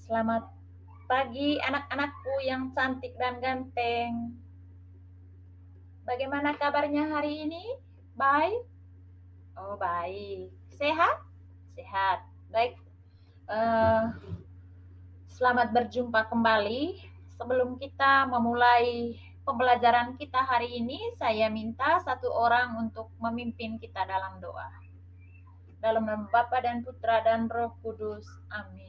Selamat pagi anak-anakku yang cantik dan ganteng. Bagaimana kabarnya hari ini? Baik? Oh, baik. Sehat? Sehat. Baik. Eh, Selamat berjumpa kembali. Sebelum kita memulai pembelajaran kita hari ini, saya minta satu orang untuk memimpin kita dalam doa. Dalam nama Bapa dan Putra dan Roh Kudus. Amin.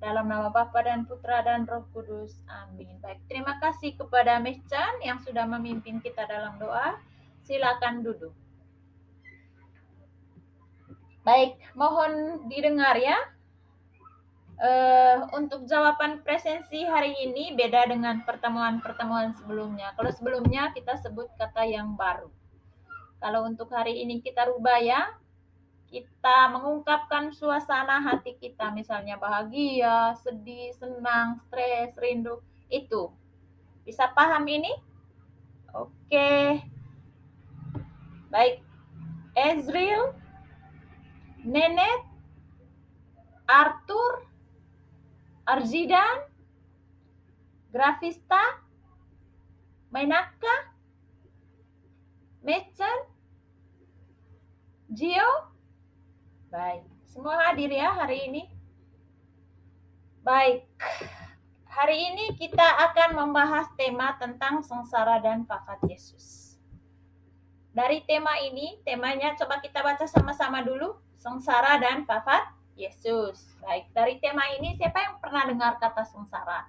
Dalam nama Bapa dan Putra dan Roh Kudus. Amin. Baik, terima kasih kepada Mehchan yang sudah memimpin kita dalam doa. Silakan duduk. Baik, mohon didengar ya. Untuk jawaban presensi hari ini beda dengan pertemuan-pertemuan sebelumnya. Kalau sebelumnya kita sebut kata yang baru. Kalau untuk hari ini kita rubah ya. Kita mengungkapkan suasana hati kita, misalnya bahagia, sedih, senang, stres, rindu, itu. Bisa paham ini? Oke. Baik. Ezril, Nenet, Arthur, Arjidan, Grafista, Mainaka, Mechan, Gio. Baik. Semua hadir ya hari ini. Baik. Hari ini kita akan membahas tema tentang sengsara dan wafat Yesus. Dari tema ini, temanya coba kita baca sama-sama dulu. Sengsara dan wafat Yesus. Baik, dari tema ini siapa yang pernah dengar kata sengsara?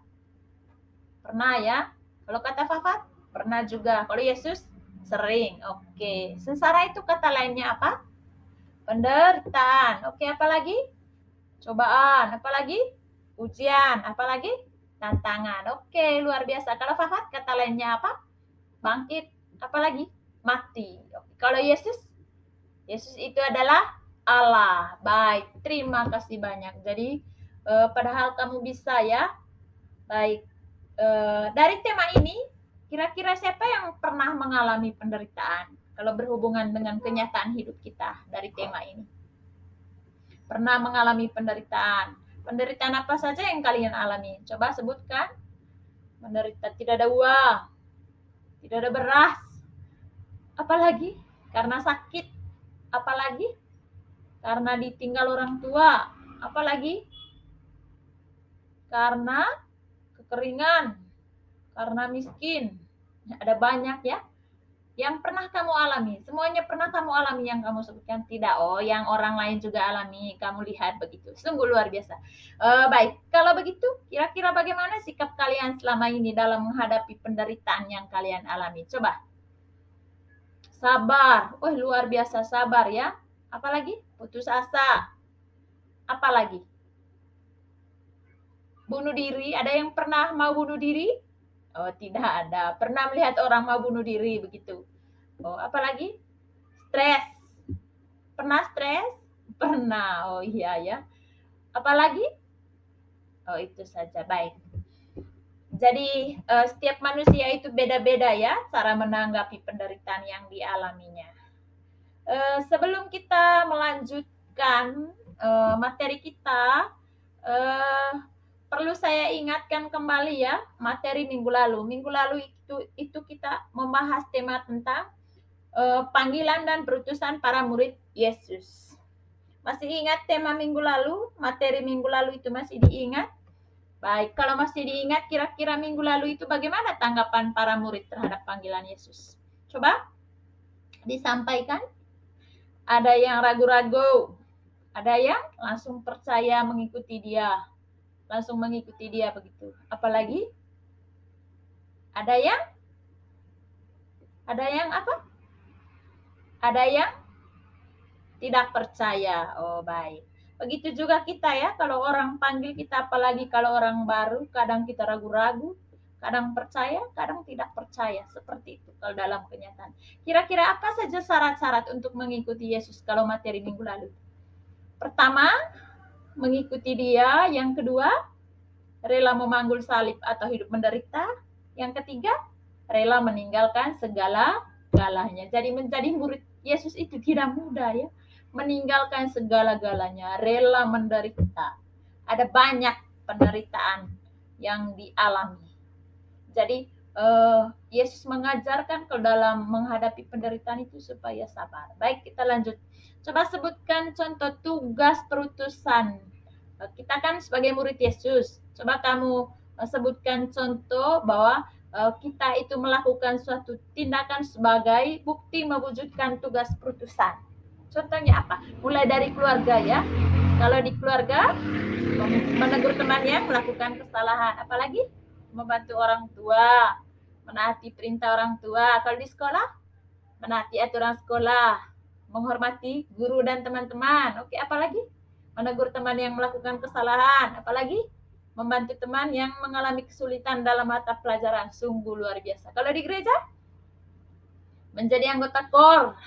Pernah ya? Kalau kata wafat? Pernah juga. Kalau Yesus? Sering. Oke. Sengsara itu kata lainnya apa? Penderitaan. Oke, apa lagi? Cobaan. Apa lagi? Ujian. Apa lagi? Tantangan. Oke, luar biasa. Kalau wafat kata lainnya apa? Bangkit. Apa lagi? Mati. Oke. Kalau Yesus? Yesus itu adalah Allah. Baik, terima kasih banyak. Jadi padahal kamu bisa ya. Baik, dari tema ini, kira-kira siapa yang pernah mengalami penderitaan? Kalau berhubungan dengan kenyataan hidup kita dari tema ini. Pernah mengalami penderitaan. Penderitaan apa saja yang kalian alami? Coba sebutkan. Menderita tidak ada uang, tidak ada beras. Apalagi? Karena sakit. Apalagi? Karena ditinggal orang tua. Apalagi? Karena kekeringan, karena miskin. Ada banyak ya yang pernah kamu alami. Semuanya pernah kamu alami yang kamu sebutkan? Tidak. Oh, yang orang lain juga alami. Kamu lihat begitu. Sungguh luar biasa. Baik, kalau begitu kira-kira bagaimana sikap kalian selama ini dalam menghadapi penderitaan yang kalian alami? Coba. Sabar. Oh, luar biasa sabar ya. Apalagi? Putus asa. Apalagi? Bunuh diri. Ada yang pernah mau bunuh diri? Oh, tidak ada. Pernah melihat orang mau bunuh diri begitu. Oh, apalagi? Stres. Pernah stres? Pernah. Oh iya ya. Apalagi? Oh, itu saja. Baik. Jadi setiap manusia itu beda-beda ya cara menanggapi penderitaan yang dialaminya. Sebelum kita melanjutkan materi kita, perlu saya ingatkan kembali ya materi minggu lalu. Minggu lalu itu kita membahas tema tentang panggilan dan perutusan para murid Yesus. Masih ingat tema minggu lalu? Materi minggu lalu itu masih diingat? Baik, kalau masih diingat, kira-kira minggu lalu itu bagaimana tanggapan para murid terhadap panggilan Yesus? Coba disampaikan. Ada yang ragu-ragu, ada yang langsung percaya mengikuti dia, langsung mengikuti dia begitu. Apalagi? Ada yang apa? Ada yang tidak percaya. Oh, baik. Begitu juga kita ya, kalau orang panggil kita, apalagi kalau orang baru, kadang kita ragu-ragu, kadang percaya, kadang tidak percaya. Seperti itu kalau dalam kenyataan. Kira-kira apa saja syarat-syarat untuk mengikuti Yesus kalau materi minggu lalu? Pertama, mengikuti dia. Yang kedua, rela memanggul salib atau hidup menderita. Yang ketiga, rela meninggalkan segala-galanya. Jadi menjadi murid Yesus itu tidak mudah ya. Meninggalkan segala-galanya, rela menderita. ada banyak penderitaan yang dialami. Jadi Yesus mengajarkan kalau dalam menghadapi penderitaan itu supaya sabar. Baik, kita lanjut. Coba sebutkan contoh tugas perutusan. Kita kan sebagai murid Yesus. Coba kamu sebutkan contoh bahwa kita itu melakukan suatu tindakan sebagai bukti mewujudkan tugas perutusan. Contohnya apa? Mulai dari keluarga ya. Kalau di keluarga, menegur teman yang melakukan kesalahan. Apalagi membantu orang tua, menaati perintah orang tua. Kalau di sekolah, menaati aturan sekolah, menghormati guru dan teman-teman. Oke, apalagi menegur teman yang melakukan kesalahan. Apalagi membantu teman yang mengalami kesulitan dalam mata pelajaran. Sungguh luar biasa. Kalau di gereja, menjadi anggota KOR,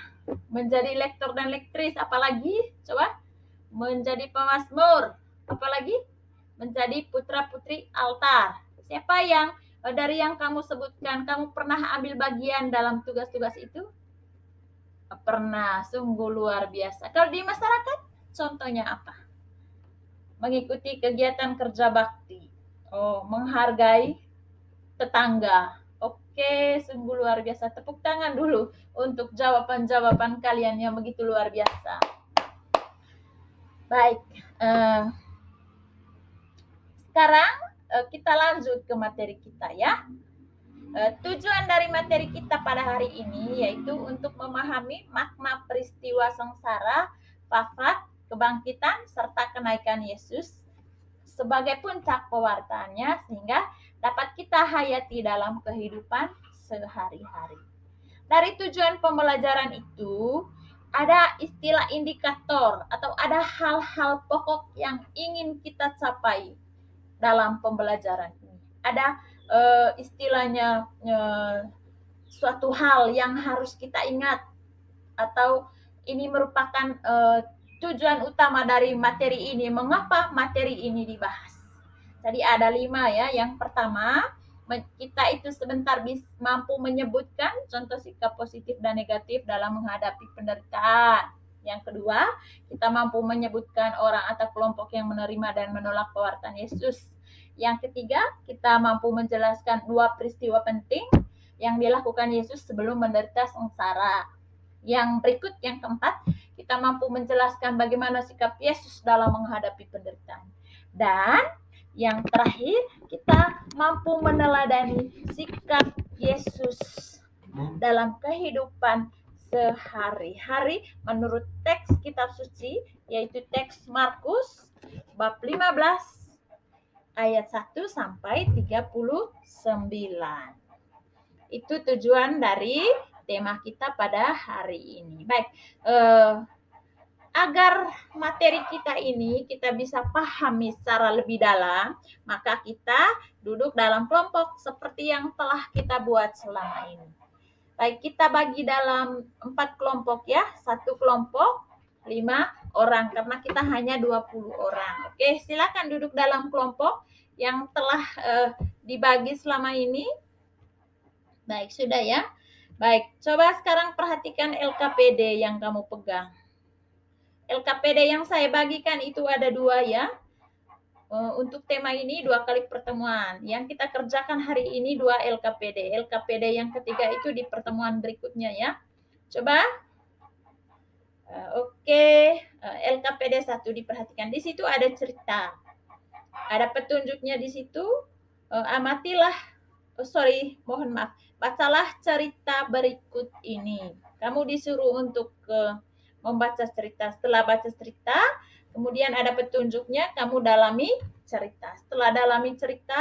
menjadi lektor dan lektris. Apalagi, coba, menjadi pemazmur. Apalagi menjadi putra-putri altar. Siapa yang dari yang kamu sebutkan, kamu pernah ambil bagian dalam tugas-tugas itu? Pernah, sungguh luar biasa. Kalau di masyarakat, contohnya apa? Mengikuti kegiatan kerja bakti. Menghargai tetangga. Oke, sungguh luar biasa. Tepuk tangan dulu untuk jawaban-jawaban kalian yang begitu luar biasa. Baik, sekarang kita lanjut ke materi kita ya. Tujuan dari materi kita pada hari ini yaitu untuk memahami makna peristiwa sengsara, wafat, kebangkitan, serta kenaikan Yesus sebagai puncak pewartaannya sehingga dapat kita hayati dalam kehidupan sehari-hari. Dari tujuan pembelajaran itu, ada istilah indikator atau ada hal-hal pokok yang ingin kita capai dalam pembelajaran ini. Ada istilahnya suatu hal yang harus kita ingat atau ini merupakan tujuan utama dari materi ini. Mengapa materi ini dibahas? Jadi ada 5 ya. Yang pertama, kita itu sebentar mampu menyebutkan contoh sikap positif dan negatif dalam menghadapi penderitaan. Yang kedua, kita mampu menyebutkan orang atau kelompok yang menerima dan menolak pewartaan Yesus. Yang ketiga, kita mampu menjelaskan 2 peristiwa penting yang dilakukan Yesus sebelum menderita sengsara. Yang berikut, yang keempat, kita mampu menjelaskan bagaimana sikap Yesus dalam menghadapi penderitaan. Dan yang terakhir, kita mampu meneladani sikap Yesus dalam kehidupan sehari-hari menurut teks kitab suci, yaitu teks Markus bab 15 ayat 1 sampai 39. Itu tujuan dari tema kita pada hari ini. Baik, agar materi kita ini kita bisa pahami secara lebih dalam, maka kita duduk dalam kelompok seperti yang telah kita buat selama ini. Baik, kita bagi dalam 4 kelompok ya. 1 kelompok 5 orang karena kita hanya 20 orang. Oke, silakan duduk dalam kelompok yang telah dibagi selama ini. Baik, sudah ya. Baik, coba sekarang perhatikan LKPD yang kamu pegang. LKPD yang saya bagikan itu ada 2 ya. Untuk tema ini 2 kali pertemuan. Yang kita kerjakan hari ini 2 LKPD. LKPD yang ketiga itu di pertemuan berikutnya ya. Coba. Oke. LKPD 1 diperhatikan. Di situ ada cerita. Ada petunjuknya di situ. Mohon maaf. Bacalah cerita berikut ini. Kamu disuruh untuk membaca cerita. Setelah baca cerita, kemudian ada petunjuknya, kamu dalami cerita. Setelah dalami cerita,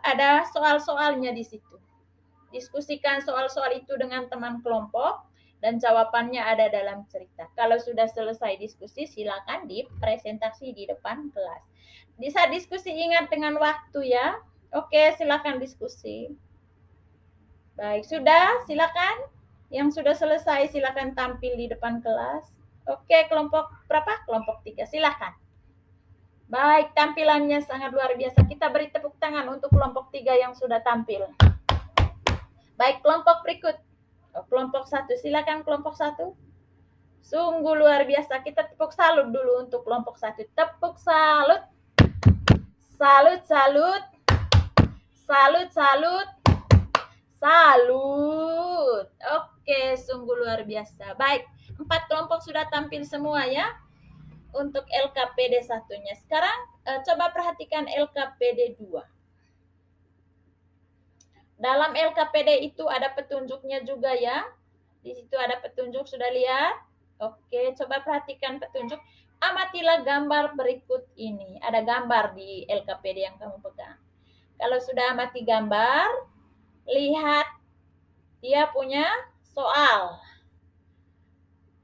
ada soal-soalnya di situ. Diskusikan soal-soal itu dengan teman kelompok dan jawabannya ada dalam cerita. Kalau sudah selesai diskusi, silakan dipresentasi di depan kelas. Bisa diskusi, ingat dengan waktu ya. Oke, silakan diskusi. Baik, sudah, silakan. Yang sudah selesai silakan tampil di depan kelas. Oke, kelompok berapa? Kelompok 3, silakan. Baik, tampilannya sangat luar biasa. Kita beri tepuk tangan untuk kelompok 3 yang sudah tampil. Baik, kelompok berikut. Kelompok 1, silakan kelompok 1. Sungguh luar biasa. Kita tepuk salut dulu untuk kelompok 1. Tepuk salut. Salut, salut. Salut, salut. Salut. Oke, sungguh luar biasa. Baik, 4 kelompok sudah tampil semua ya untuk LKPD 1-nya. Sekarang coba perhatikan LKPD 2. Dalam LKPD itu ada petunjuknya juga ya. Di situ ada petunjuk, sudah lihat? Oke, coba perhatikan petunjuk. Amatilah gambar berikut ini. Ada gambar di LKPD yang kamu pegang. Kalau sudah amati gambar, lihat dia punya soal.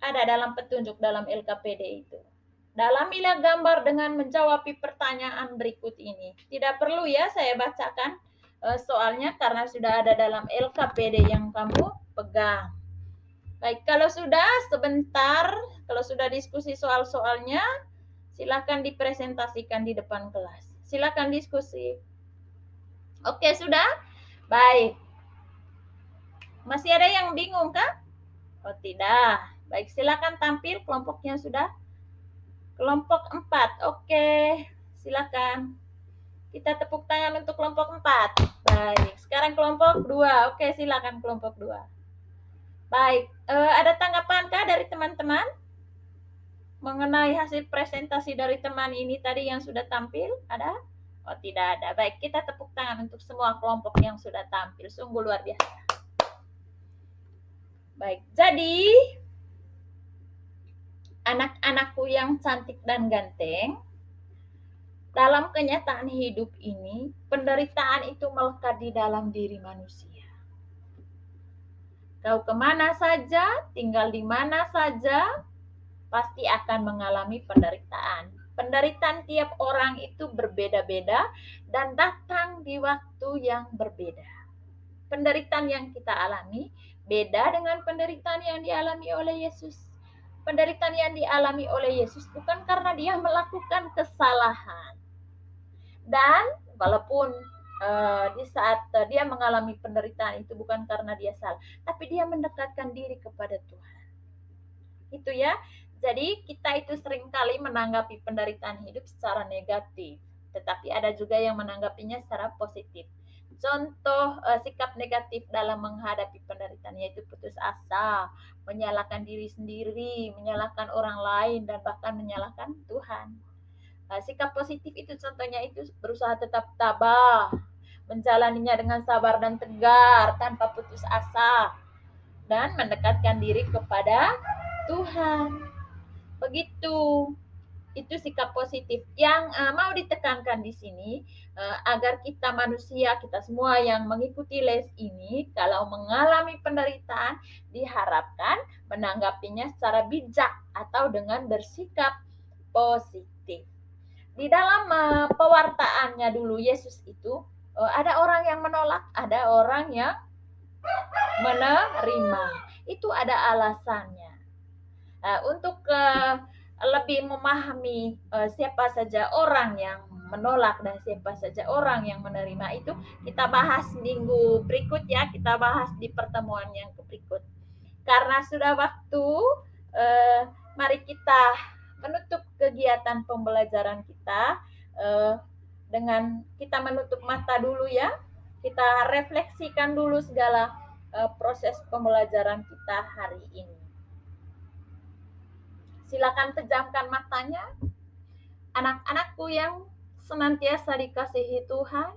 Ada dalam petunjuk dalam LKPD itu. Dalamilah gambar dengan menjawab pertanyaan berikut ini. Tidak perlu ya saya bacakan soalnya karena sudah ada dalam LKPD yang kamu pegang. Baik, kalau sudah sebentar, kalau sudah diskusi soal-soalnya, silakan dipresentasikan di depan kelas. Silakan diskusi. Oke, sudah? Baik. Masih ada yang bingung kah? Oh, tidak. Baik, silakan tampil kelompoknya sudah. Kelompok 4. Oke, silakan. Kita tepuk tangan untuk kelompok 4. Baik, sekarang kelompok 2. Oke, silakan kelompok 2. Baik, ada tanggapan kah dari teman-teman mengenai hasil presentasi dari teman ini tadi yang sudah tampil? Ada? Oh, tidak ada. Baik, kita tepuk tangan untuk semua kelompok yang sudah tampil. Sungguh luar biasa. Baik, jadi anak-anakku yang cantik dan ganteng, dalam kenyataan hidup ini, penderitaan itu melekat di dalam diri manusia. Kau kemana saja, tinggal di mana saja, pasti akan mengalami penderitaan. Penderitaan tiap orang itu berbeda-beda dan datang di waktu yang berbeda. Penderitaan yang kita alami beda dengan penderitaan yang dialami oleh Yesus. Penderitaan yang dialami oleh Yesus bukan karena dia melakukan kesalahan. Dan walaupun di saat dia mengalami penderitaan itu bukan karena dia salah, tapi dia mendekatkan diri kepada Tuhan. Itu ya. Jadi kita itu seringkali menanggapi penderitaan hidup secara negatif, tetapi ada juga yang menanggapinya secara positif. Contoh sikap negatif dalam menghadapi penderitaan yaitu putus asa, menyalahkan diri sendiri, menyalahkan orang lain, dan bahkan menyalahkan Tuhan. Sikap positif itu contohnya itu berusaha tetap tabah, menjalaninya dengan sabar dan tegar tanpa putus asa, dan mendekatkan diri kepada Tuhan. Begitu. Itu sikap positif yang mau ditekankan di sini agar kita manusia, kita semua yang mengikuti les ini, kalau mengalami penderitaan diharapkan menanggapinya secara bijak atau dengan bersikap positif. Di dalam pewartaannya dulu Yesus itu ada orang yang menolak, ada orang yang menerima. Itu ada alasannya. Untuk lebih memahami siapa saja orang yang menolak dan siapa saja orang yang menerima itu kita bahas minggu berikut ya, kita bahas di pertemuan yang berikut. Karena sudah waktu, mari kita menutup kegiatan pembelajaran kita dengan kita menutup mata dulu ya. Kita refleksikan dulu segala proses pembelajaran kita hari ini. Silakan pejamkan matanya. Anak-anakku yang senantiasa dikasihi Tuhan,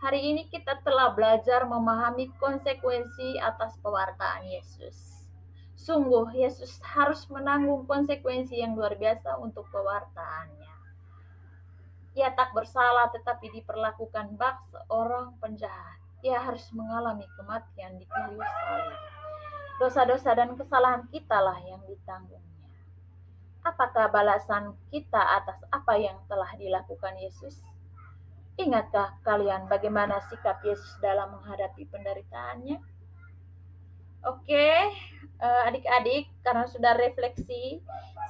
hari ini kita telah belajar memahami konsekuensi atas pewartaan Yesus. Sungguh Yesus harus menanggung konsekuensi yang luar biasa untuk pewartaannya. Ia tak bersalah tetapi diperlakukan bak seorang penjahat. Ia harus mengalami kematian di kayu salib. Dosa-dosa dan kesalahan kitalah yang ditanggung. Apakah balasan kita atas apa yang telah dilakukan Yesus? Ingatkah kalian bagaimana sikap Yesus dalam menghadapi penderitaannya? Oke, adik-adik, karena sudah refleksi,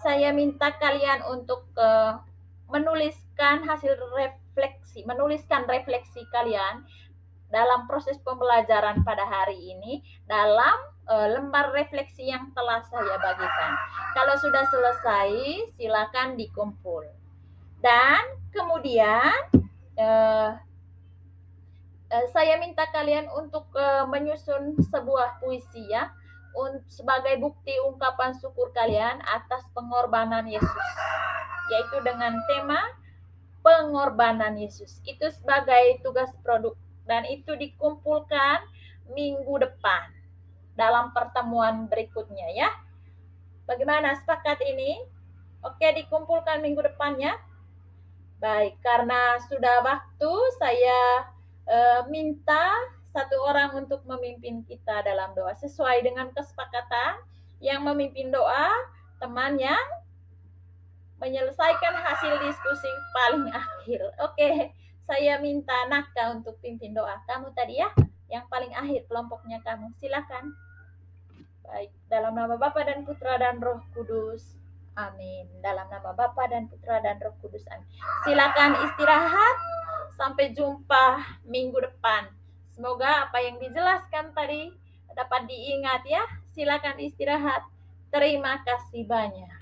saya minta kalian untuk menuliskan hasil refleksi, menuliskan refleksi kalian dalam proses pembelajaran pada hari ini dalam lembar refleksi yang telah saya bagikan. Kalau sudah selesai, silakan dikumpul. Dan kemudian saya minta kalian untuk menyusun sebuah puisi ya, sebagai bukti ungkapan syukur kalian atas pengorbanan Yesus, yaitu dengan tema pengorbanan Yesus. Itu sebagai tugas produk dan itu dikumpulkan minggu depan dalam pertemuan berikutnya ya. Bagaimana, sepakat ini? Oke, dikumpulkan minggu depannya. Baik, karena sudah waktu, saya minta satu orang untuk memimpin kita dalam doa sesuai dengan kesepakatan. Yang memimpin doa teman yang menyelesaikan hasil diskusi paling akhir. Oke, saya minta Naka untuk pimpin doa. Kamu tadi ya, yang paling akhir kelompoknya kamu. Silakan. Baik, dalam nama Bapa dan Putra dan Roh Kudus. Amin. Dalam nama Bapa dan Putra dan Roh Kudus. Amin. Silakan istirahat. Sampai jumpa minggu depan. Semoga apa yang dijelaskan tadi dapat diingat ya. Silakan istirahat. Terima kasih banyak.